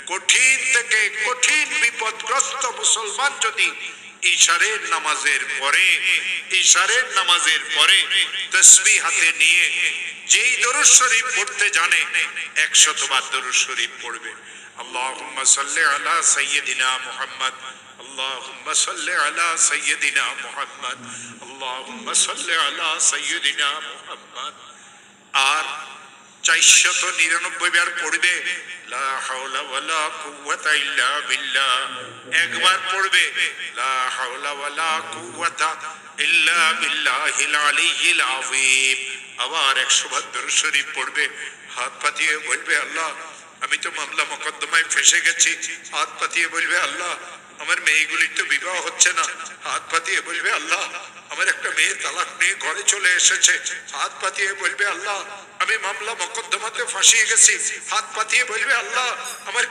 কঠিন থেকে কঠিন বিপদগ্রস্ত মুসলমান যদি ইশারের নামাজের পরে তাসবিহ হাতে নিয়ে যেই দরুদ শরীফ পড়তে জানে 100 বার দরুদ শরীফ পড়বে। আল্লাহুম্মা সাল্লি আলা সাইয়্যিদিনা মুহাম্মদ, আল্লাহুম্মা সাল্লি আলা সাইয়্যিদিনা মুহাম্মদ, আল্লাহুম্মা সাল্লি আলা সাইয়্যিদিনা মুহাম্মদ। আর 499 বার পড়বে লা হাওলা ওয়ালা কুওয়াতা ইল্লা বিল্লাহ। একবার পড়বে লা হাওলা ওয়ালা কুওয়াতা ইল্লা বিল্লাহিল আলিয়্যিল আযীম। আবার 100 বার দরুদ শরীফ পড়বে, হাত পাতিয়ে বলবে আল্লাহ আমি তো মামলা মোকদ্দমায় ফেঁসে গেছি। হাত পাতিয়ে বলবে আল্লাহ আমার মেয়েগুলির তো বিবাহ হচ্ছে না। হাত পাতিয়ে বলবে আল্লাহ আমার একটা মেয়ে তালাক নিয়ে ঘরে চলে এসেছে। হাত পাতিয়ে বলবে আল্লাহ আমি মামলা মোকদ্দমাতে ফাঁসিয়ে গেছি। হাত পাতিয়ে বলবে আল্লাহ আমার